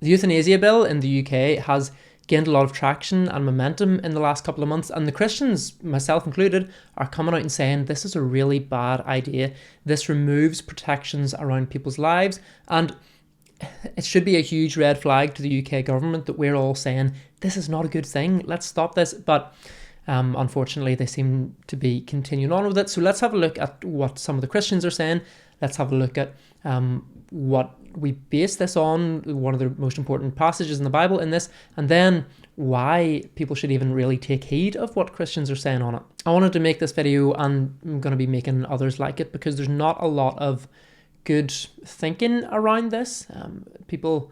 The euthanasia bill in the UK has gained a lot of traction and momentum in the last couple of months, and the Christians, myself included, are coming out and saying this is a really bad idea. This removes protections around people's lives, and it should be a huge red flag to the UK government that we're all saying this is not a good thing. Let's stop this. But unfortunately, they seem to be continuing on with it. So let's have a look at what some of the Christians are saying. Let's have a look at what we base this on, one of the most important passages in the Bible in this, and then why people should even really take heed of what Christians are saying on it. I wanted to make this video, and I'm going to be making others like it, because there's not a lot of good thinking around this. People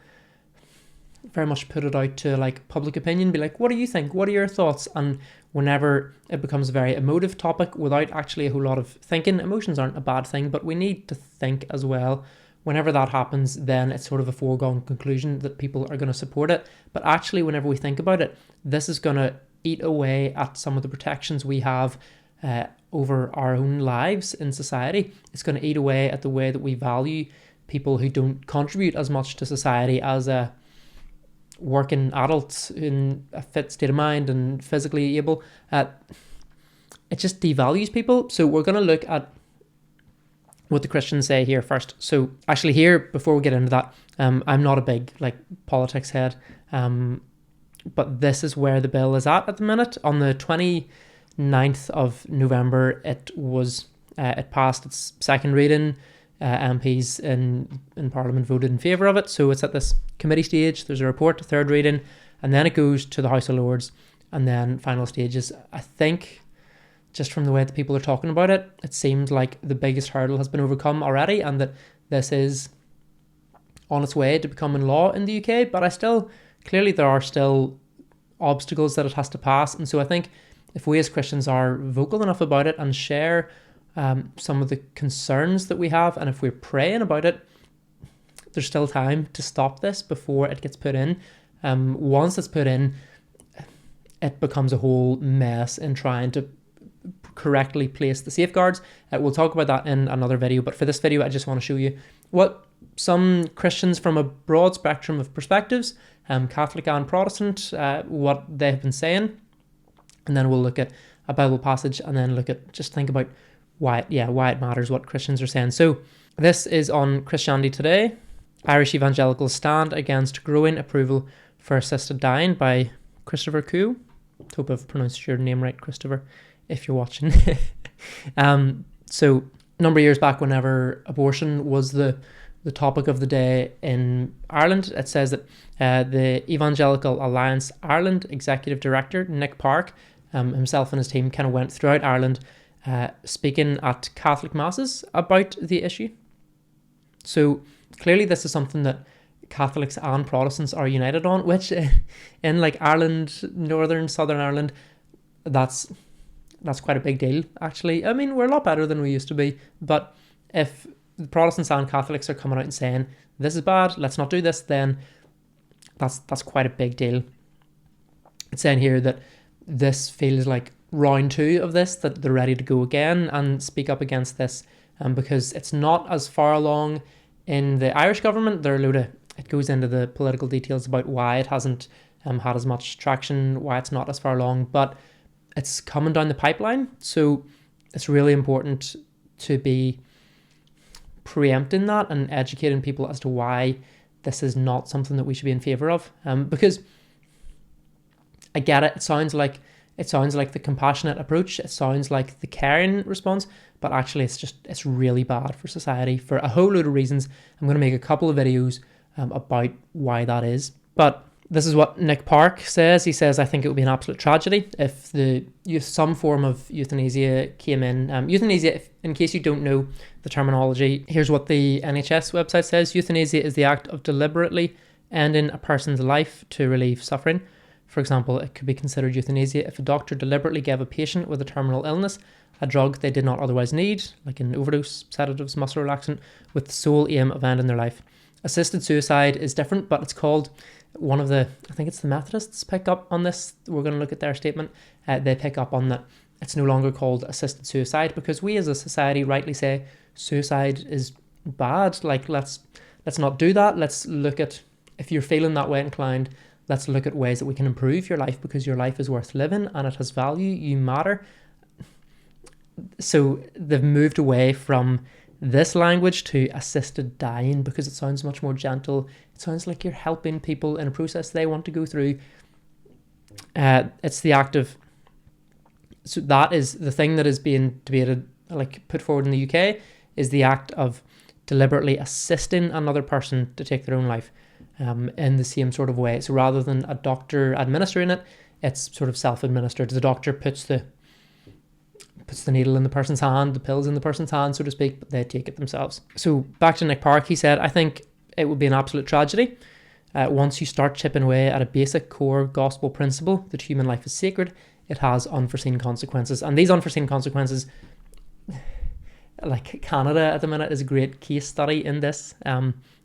very much put it out to like public opinion, be like, what do you think? What are your thoughts? And whenever it becomes a very emotive topic without actually a whole lot of thinking, emotions aren't a bad thing, but we need to think as well. Whenever that happens, then it's sort of a foregone conclusion that people are going to support it. But actually, whenever we think about it, this is going to eat away at some of the protections we have over our own lives in society. It's going to eat away at the way that we value people who don't contribute as much to society as working adults in a fit state of mind and physically able. It just devalues people. So we're going to look at what the Christians say here first. So actually here, before we get into that, I'm not a big politics head, but this is where the bill is at the minute. On the 29th of November, it passed its second reading. MPs in Parliament voted in favour of it, so it's at this committee stage. There's a report, third reading, and then it goes to the House of Lords, and then final stages. I think, just from the way that people are talking about it, it seems like the biggest hurdle has been overcome already, and that this is on its way to becoming law in the UK. But clearly there are still obstacles that it has to pass, and so I think if we as Christians are vocal enough about it and share some of the concerns that we have, and if we're praying about it, there's still time to stop this before it gets put in. Once it's put in, it becomes a whole mess in trying to correctly place the safeguards. We'll talk about that in another video, but for this video I just want to show you what some Christians from a broad spectrum of perspectives, Catholic and Protestant, what they've been saying, and then we'll look at a Bible passage, and then think about why it matters what Christians are saying. So this is on Christianity Today. Irish evangelicals stand against growing approval for assisted dying, by Christopher Koo. Hope I've pronounced your name right, Christopher, if you're watching. So a number of years back, whenever abortion was the topic of the day in Ireland, it says that the Evangelical Alliance Ireland Executive Director, Nick Park, himself and his team kind of went throughout Ireland speaking at Catholic masses about the issue. So clearly this is something that Catholics and Protestants are united on, which in Ireland, Northern, Southern Ireland, that's quite a big deal, actually. I mean, we're a lot better than we used to be, but if the Protestants and Catholics are coming out and saying, this is bad, let's not do this, then that's quite a big deal. It's saying here that this feels like round 2 of this, that they're ready to go again and speak up against this, because it's not as far along in the Irish government. It goes into the political details about why it hasn't had as much traction, why it's not as far along, but it's coming down the pipeline. So it's really important to be preempting that and educating people as to why this is not something that we should be in favour of, because I get it. It sounds like the compassionate approach. It sounds like the caring response, but actually it's really bad for society for a whole load of reasons. I'm going to make a couple of videos about why that is. But this is what Nick Park says. He says, I think it would be an absolute tragedy if some form of euthanasia came in. Euthanasia, in case you don't know the terminology, here's what the NHS website says. Euthanasia is the act of deliberately ending a person's life to relieve suffering. For example, it could be considered euthanasia if a doctor deliberately gave a patient with a terminal illness a drug they did not otherwise need, like an overdose, sedatives, muscle relaxant, with the sole aim of ending their life. Assisted suicide is different, but it's called I think it's the Methodists pick up on this. We're going to look at their statement. They pick up on that it's no longer called assisted suicide, because we as a society rightly say suicide is bad. Let's not do that. Let's look at if you're feeling that way inclined, let's look at ways that we can improve your life, because your life is worth living and it has value. You matter. So they've moved away from this language to assisted dying because it sounds much more gentle. It sounds like you're helping people in a process they want to go through. It's the act of, so that is the thing that is being debated, like put forward in the UK, is the act of deliberately assisting another person to take their own life in the same sort of way. So rather than a doctor administering it, it's sort of self-administered. The doctor puts the needle in the person's hand, the pills in the person's hand, so to speak, but they take it themselves. So back to Nick Park, he said, I think it would be an absolute tragedy once you start chipping away at a basic core gospel principle that human life is sacred. It has unforeseen consequences. And these unforeseen consequences, like Canada at the minute is a great case study in this.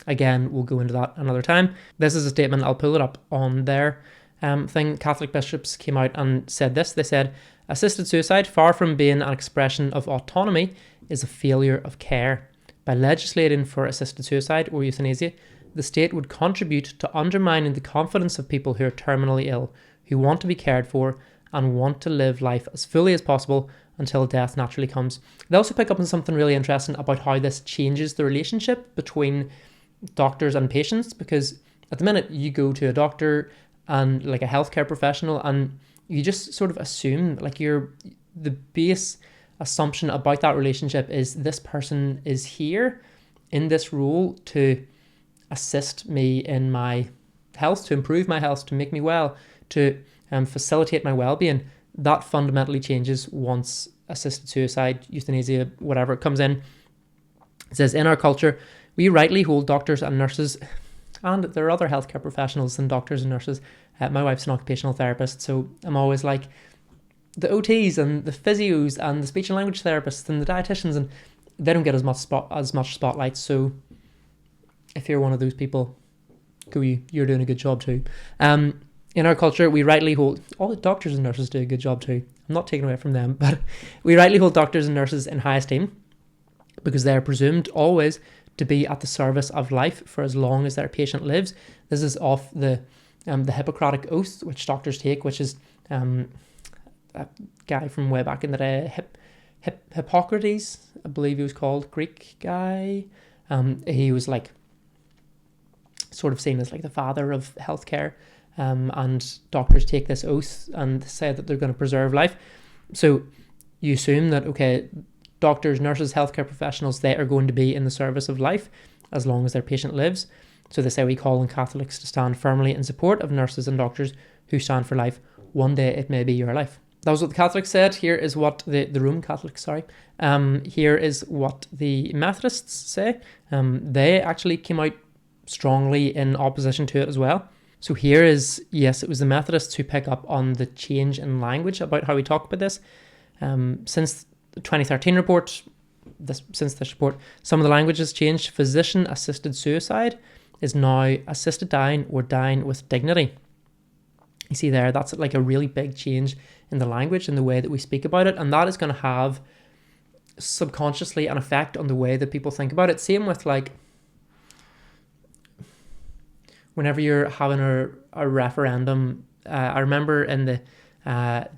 Again, we'll go into that another time. This is a statement, I'll pull it up on their thing. Catholic bishops came out and said this. They said, assisted suicide, far from being an expression of autonomy, is a failure of care. By legislating for assisted suicide or euthanasia, the state would contribute to undermining the confidence of people who are terminally ill, who want to be cared for and want to live life as fully as possible until death naturally comes. They also pick up on something really interesting about how this changes the relationship between doctors and patients, because at the minute you go to a doctor and like a healthcare professional and you just sort of assume, like the base assumption about that relationship is this person is here in this role to assist me in my health, to improve my health, to make me well, to facilitate my well-being. That fundamentally changes once assisted suicide, euthanasia, whatever it comes in. It says, in our culture, we rightly hold doctors and nurses, and there are other healthcare professionals than doctors and nurses. My wife's an occupational therapist, so I'm always like, the OTs and the physios and the speech and language therapists and the dietitians, and they don't get as much spotlight. So if you're one of those people, go you. You're doing a good job too. In our culture, we rightly hold, all the doctors and nurses do a good job too. I'm not taking away from them, but we rightly hold doctors and nurses in high esteem because they are presumed always to be at the service of life for as long as their patient lives. This is off the Hippocratic Oath, which doctors take, which is a guy from way back in the day, Hippocrates, I believe he was called, Greek guy. He was like sort of seen as like the father of healthcare, and doctors take this oath and say that they're going to preserve life. So you assume that, okay, doctors, nurses, healthcare professionals, they are going to be in the service of life as long as their patient lives. So they say we call on Catholics to stand firmly in support of nurses and doctors who stand for life. One day it may be your life. That was what the Catholics said. Here is what the Roman Catholics, here is what the Methodists say. They actually came out strongly in opposition to it as well. So here is, yes, it was the Methodists who pick up on the change in language about how we talk about this. Since the 2013 report, since this report, some of the language has changed. Physician-assisted suicide is now assisted dying or dying with dignity. You see there, that's like a really big change in the language and the way that we speak about it, and that is going to have subconsciously an effect on the way that people think about it. Same with like whenever you're having a referendum. I remember in the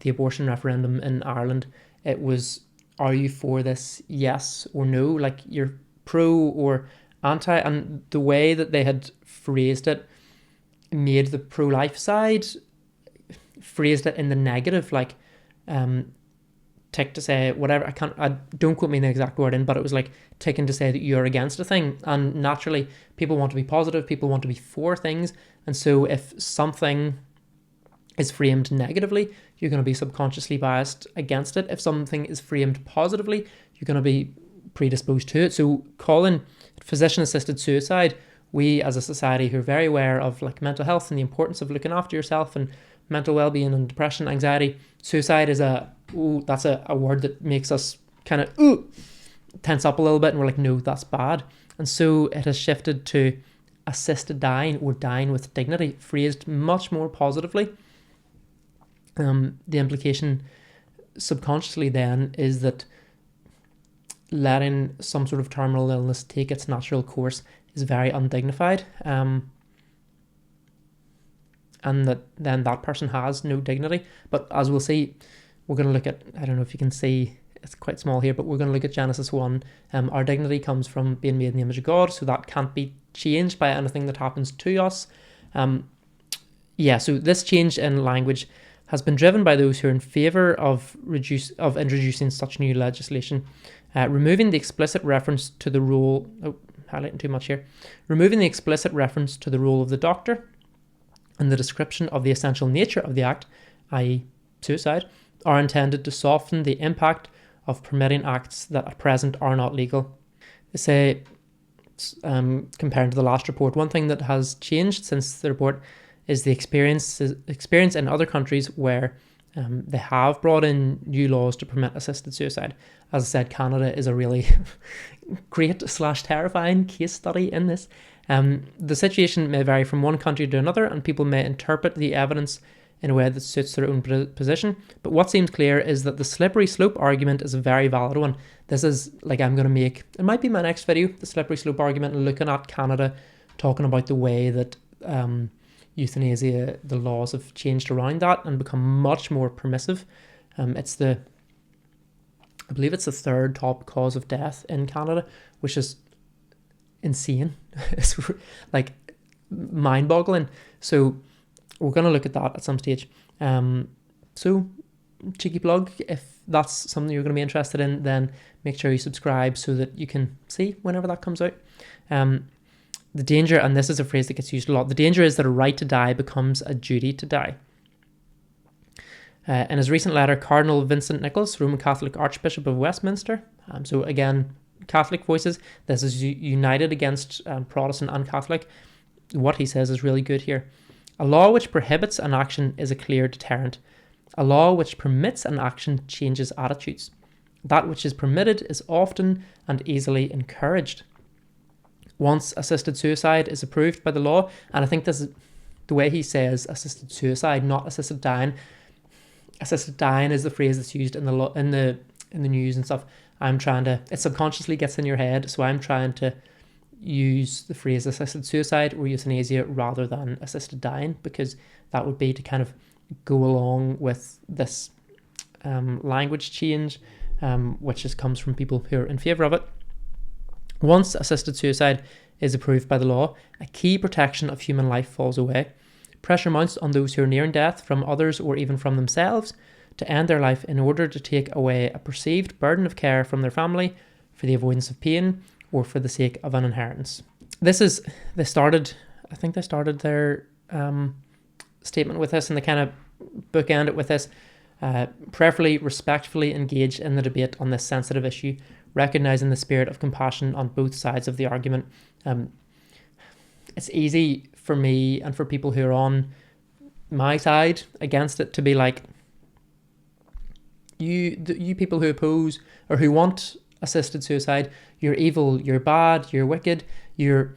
abortion referendum in Ireland, it was, are you for this, yes or no? Like you're pro or anti, and the way that they had phrased it made the pro-life side phrased it in the negative, like tick to say whatever. I don't quote me the exact wording, but it was like ticking to say that you're against a thing. And naturally, people want to be positive, people want to be for things, and so if something is framed negatively, you're going to be subconsciously biased against it. If something is framed positively, you're going to be predisposed to it. So calling physician-assisted suicide, we as a society who are very aware of like mental health and the importance of looking after yourself and mental well-being and depression, anxiety, suicide is that's a word that makes us kind of tense up a little bit, and we're like, no, that's bad. And so it has shifted to assisted dying or dying with dignity, phrased much more positively. The implication subconsciously then is that letting some sort of terminal illness take its natural course is very undignified. and that then that person has no dignity. But as we'll see, we're going to look at, I don't know if you can see, it's quite small here, but we're going to look at Genesis 1. Our dignity comes from being made in the image of God, so that can't be changed by anything that happens to us. So this change in language has been driven by those who are in favour of introducing such new legislation, removing the explicit reference to the role. Highlighting too much here. Removing the explicit reference to the role of the doctor and the description of the essential nature of the act, i.e., suicide, are intended to soften the impact of permitting acts that at present are not legal. They say, compared to the last report, one thing that has changed since the report is the experience in other countries where they have brought in new laws to permit assisted suicide. As I said, Canada is a really great/terrifying case study in this. The situation may vary from one country to another, and people may interpret the evidence in a way that suits their own position. But what seems clear is that the slippery slope argument is a very valid one. This is, like, I'm going to make, it might be my next video, the slippery slope argument, looking at Canada, talking about the way that euthanasia, the laws have changed around that and become much more permissive. I believe it's the third top cause of death in Canada, which is insane. It's like mind-boggling. So we're going to look at that at some stage. So cheeky plug, if that's something you're going to be interested in, then make sure you subscribe so that you can see whenever that comes out. The danger, and this is a phrase that gets used a lot, the danger is that a right to die becomes a duty to die. In his recent letter, Cardinal Vincent Nicholas, Roman Catholic Archbishop of Westminster, so again, Catholic voices, this is united against Protestant and Catholic. What he says is really good here. A law which prohibits an action is a clear deterrent. A law which permits an action changes attitudes. That which is permitted is often and easily encouraged. Once assisted suicide is approved by the law, and I think this is the way he says assisted suicide, not assisted dying. Assisted dying is the phrase that's used in the news and stuff. It subconsciously gets in your head, so I'm trying to use the phrase assisted suicide or euthanasia rather than assisted dying, because that would be to kind of go along with this language change, which comes from people who are in favour of it. Once assisted suicide is approved by the law, a key protection of human life falls away. Pressure mounts on those who are nearing death from others or even from themselves to end their life in order to take away a perceived burden of care from their family for the avoidance of pain or for the sake of an inheritance. They started their statement with this, and they kind of bookend it with this. Prayerfully, respectfully engage in the debate on this sensitive issue, recognizing the spirit of compassion on both sides of the argument. It's easy for me and for people who are on my side against it to be like, you people who oppose or who want assisted suicide, you're evil, you're bad, you're wicked, you're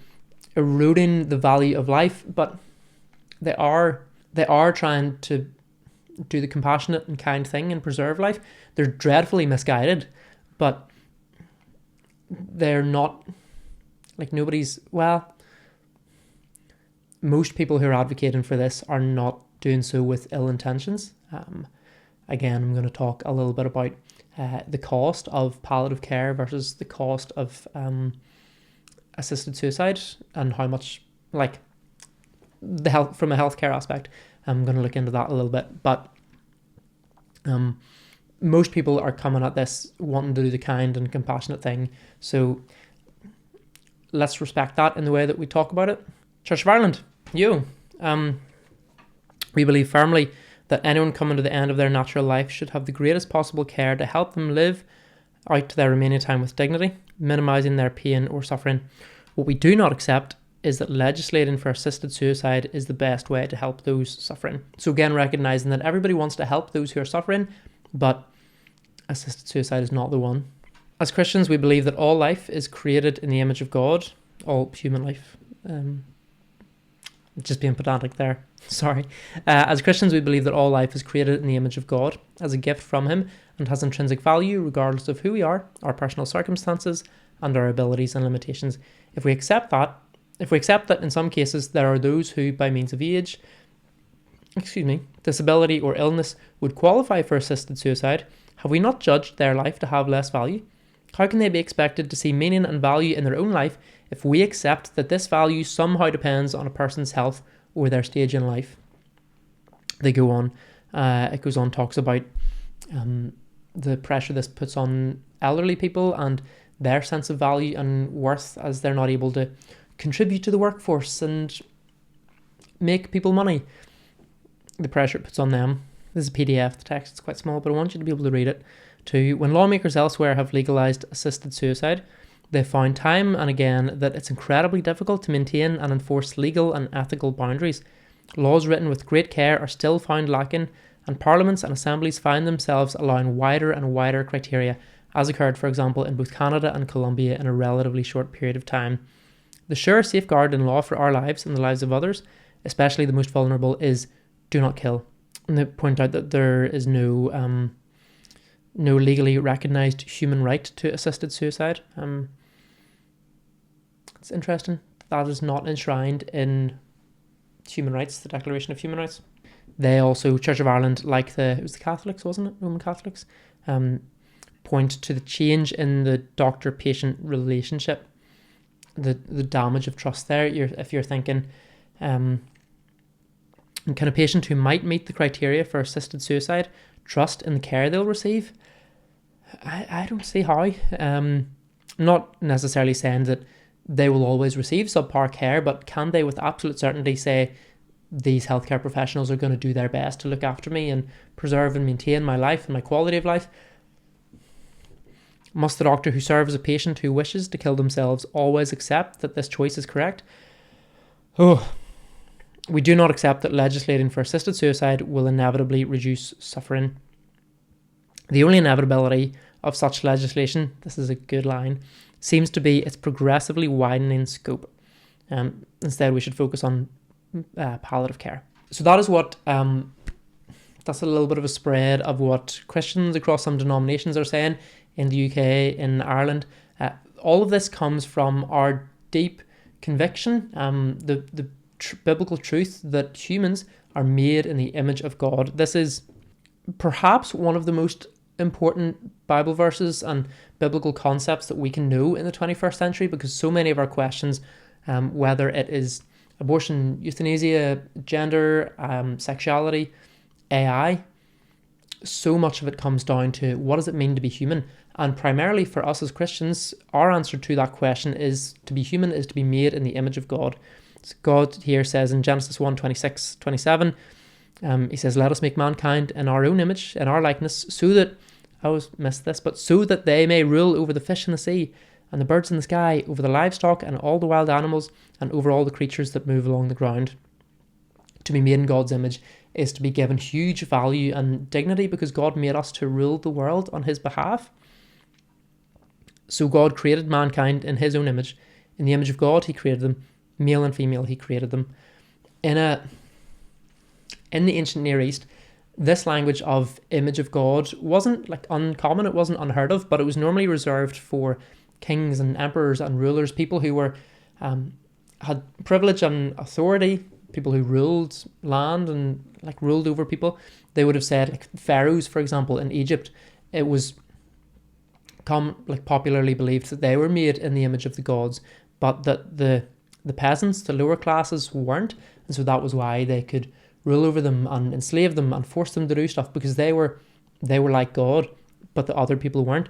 eroding the value of life. But they are trying to do the compassionate and kind thing and preserve life. They're dreadfully misguided, but they're not, like, most people who are advocating for this are not doing so with ill intentions. Again, I'm going to talk a little bit about the cost of palliative care versus the cost of assisted suicide, and how much, like, the health from a healthcare aspect. I'm going to look into that a little bit, but most people are coming at this wanting to do the kind and compassionate thing, so let's respect that in the way that we talk about it. Church of Ireland, we believe firmly that anyone coming to the end of their natural life should have the greatest possible care to help them live out their remaining time with dignity, minimising their pain or suffering. What we do not accept is that legislating for assisted suicide is the best way to help those suffering. So again, recognising that everybody wants to help those who are suffering, but assisted suicide is not the one. As Christians, we believe that all life is created in the image of God, all human life. Just being pedantic there, sorry. As Christians, we believe that all life is created in the image of God as a gift from Him and has intrinsic value regardless of who we are, our personal circumstances, and our abilities and limitations. If we accept that in some cases there are those who, by means of age, disability or illness would qualify for assisted suicide, have we not judged their life to have less value? How can they be expected to see meaning and value in their own life if we accept that this value somehow depends on a person's health or their stage in life? They go on. It goes on, talks about the pressure this puts on elderly people and their sense of value and worth as they're not able to contribute to the workforce and make people money. The pressure it puts on them. This is a PDF, the text is quite small, but I want you to be able to read it too. When lawmakers elsewhere have legalised assisted suicide, they've found time and again that it's incredibly difficult to maintain and enforce legal and ethical boundaries. Laws written with great care are still found lacking, and parliaments and assemblies find themselves allowing wider and wider criteria, as occurred, for example, in both Canada and Colombia in a relatively short period of time. The sure safeguard in law for our lives and the lives of others, especially the most vulnerable, is do not kill. And they point out that there is no legally recognised human right to assisted suicide. It's interesting. That is not enshrined in human rights, the Declaration of Human Rights. They also, Church of Ireland, like it was the Catholics, wasn't it? Roman Catholics, point to the change in the doctor-patient relationship, the damage of trust there. If you're thinking, can a patient who might meet the criteria for assisted suicide trust in the care they'll receive? I don't see how. Not necessarily saying that they will always receive subpar care, but can they with absolute certainty say these healthcare professionals are going to do their best to look after me and preserve and maintain my life and my quality of life? Must the doctor who serves a patient who wishes to kill themselves always accept that this choice is correct? We do not accept that legislating for assisted suicide will inevitably reduce suffering. The only inevitability of such legislation, this is a good line, seems to be its progressively widening scope. Instead, we should focus on palliative care. So that is what, that's a little bit of a spread of what Christians across some denominations are saying in the UK, in Ireland. All of this comes from our deep conviction, the biblical truth that humans are made in the image of God. This is perhaps one of the most important Bible verses and biblical concepts that we can know in the 21st century, because so many of our questions, whether it is abortion, euthanasia, gender, sexuality, AI, so much of it comes down to what does it mean to be human? And primarily for us as Christians, our answer to that question is to be human is to be made in the image of God. So God here says in Genesis 1:26-27, he says, let us make mankind in our own image, in our likeness, so that, I always miss this, but so that they may rule over the fish in the sea and the birds in the sky, over the livestock and all the wild animals, and over all the creatures that move along the ground. To be made in God's image is to be given huge value and dignity, because God made us to rule the world on his behalf. So God created mankind in his own image. In the image of God, he created them. Male and female, he created them. In the ancient Near East, this language of image of God wasn't uncommon, it wasn't unheard of, but it was normally reserved for kings and emperors and rulers, people who were had privilege and authority, people who ruled land and ruled over people. They would have said, pharaohs, for example, in Egypt, it was popularly believed that they were made in the image of the gods, but that the peasants, the lower classes, weren't, and so that was why they could rule over them and enslave them and force them to do stuff, because they were like God, but the other people weren't.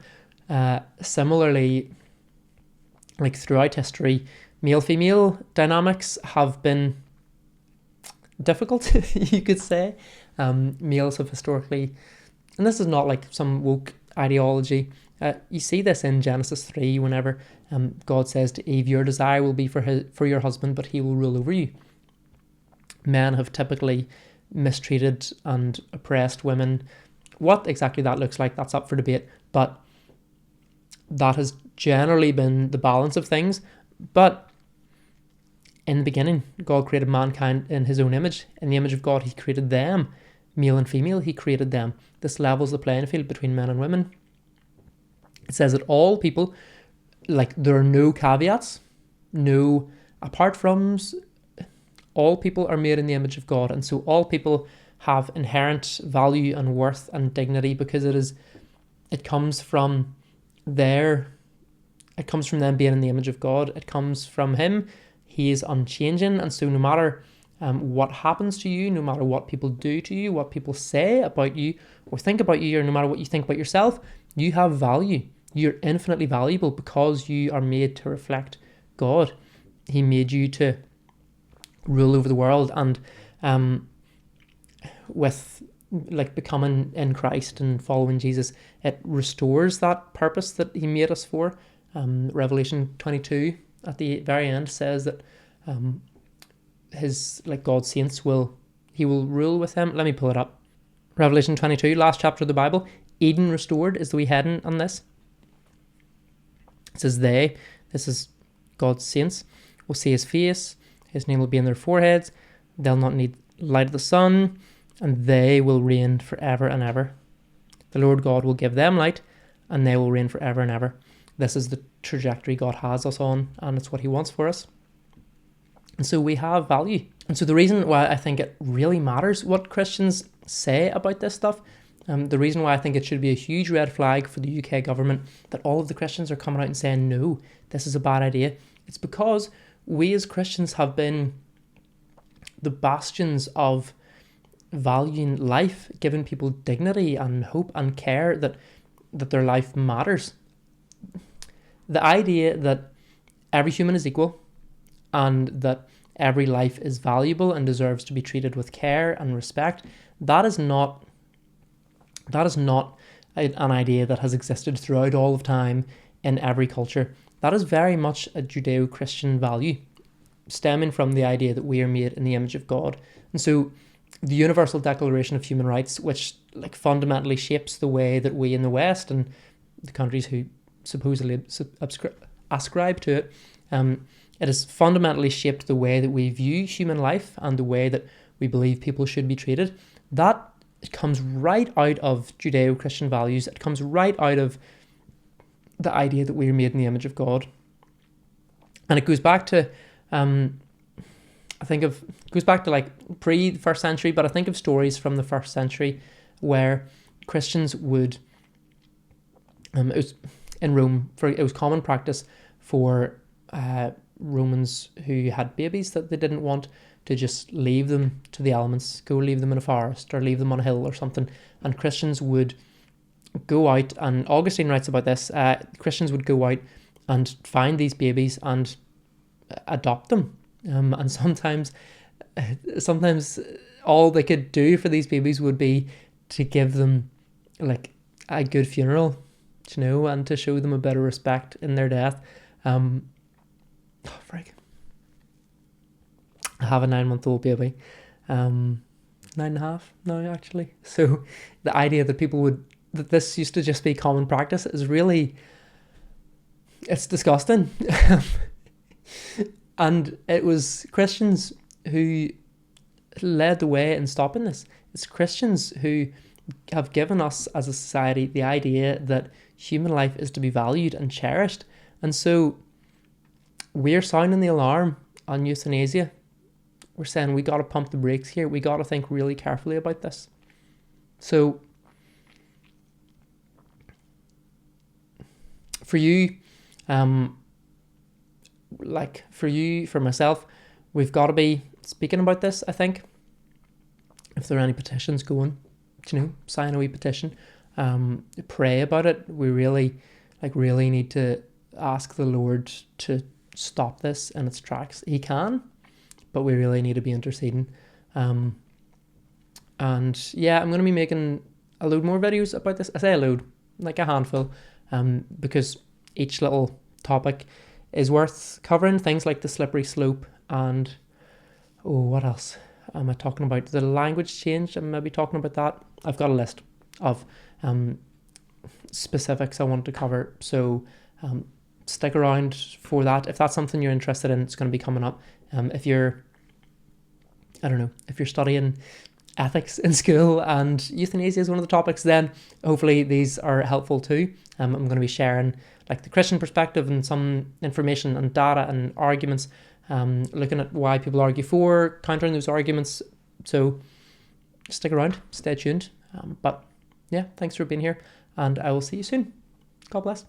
Similarly, throughout history, male-female dynamics have been difficult, you could say. Males have historically, and this is not some woke ideology, you see this in Genesis 3 whenever God says to Eve, your desire will be for your husband, but he will rule over you. Men have typically mistreated and oppressed women. What exactly that looks like, that's up for debate, but that has generally been the balance of things. But in the beginning, God created mankind in his own image. In the image of God, he created them. Male and female, he created them. This levels the playing field between men and women. It says that all people, there are no caveats, no apart froms, all people are made in the image of God. And so all people have inherent value and worth and dignity, because it comes from them being in the image of God. It comes from Him. He is unchanging, and so no matter what happens to you, no matter what people do to you, what people say about you or think about you, or no matter what you think about yourself, you have value. You're infinitely valuable because you are made to reflect God. He made you to rule over the world, and with like becoming in Christ and following Jesus, it restores that purpose that He made us for. Revelation 22 at the very end says that God's saints He will rule with Him. Let me pull it up. Revelation 22, last chapter of the Bible. Eden restored is the wee heading on this. It says this is God's saints, will see His face. His name will be in their foreheads. They'll not need light of the sun, and they will reign forever and ever. The Lord God will give them light, and they will reign forever and ever. This is the trajectory God has us on, and it's what He wants for us. And so we have value. And so the reason why I think it really matters what Christians say about this stuff, the reason why I think it should be a huge red flag for the UK government that all of the Christians are coming out and saying, no, this is a bad idea, it's because we as Christians have been the bastions of valuing life, giving people dignity and hope and care that their life matters. The idea that every human is equal and that every life is valuable and deserves to be treated with care and respect, that is not an idea that has existed throughout all of time in every culture. That is very much a Judeo-Christian value, stemming from the idea that we are made in the image of God. And so the Universal Declaration of Human Rights, which fundamentally shapes the way that we in the West and the countries who supposedly ascribe to it, it has fundamentally shaped the way that we view human life and the way that we believe people should be treated. That comes right out of Judeo-Christian values. It comes right out of the idea that we are made in the image of God. And it goes back to pre the first century, but I think of stories from the first century where Christians would, it was in Rome, it was common practice for Romans who had babies that they didn't want to just leave them to the elements, go leave them in a forest or leave them on a hill or something. And Christians would go out, and Augustine writes about this, Christians would go out and find these babies and adopt them. And sometimes all they could do for these babies would be to give them a good funeral, and to show them a bit of respect in their death. I have a 9-month-old baby, 9.5 now actually. So the idea that that this used to just be common practice is really, it's disgusting. And it was Christians who led the way in stopping this. It's Christians who have given us as a society the idea that human life is to be valued and cherished. And so we're sounding the alarm on euthanasia. We're saying we got to pump the brakes here. We got to think really carefully about this. So for you, for myself, we've got to be speaking about this, I think. If there are any petitions going, sign a wee petition, pray about it. We really need to ask the Lord to stop this in its tracks. He can, but we really need to be interceding. And yeah, I'm going to be making a load more videos about this. I say a load, like a handful, because each little topic is worth covering. Things like the slippery slope and, what else am I talking about? The language change, I'm maybe talking about that. I've got a list of specifics I want to cover, so stick around for that. If that's something you're interested in, it's going to be coming up. If you're studying ethics in school and euthanasia is one of the topics, then hopefully these are helpful too. I'm going to be sharing the Christian perspective and some information and data and arguments, looking at why people argue for, countering those arguments. So stick around, stay tuned. But yeah, thanks for being here, and I will see you soon. God bless.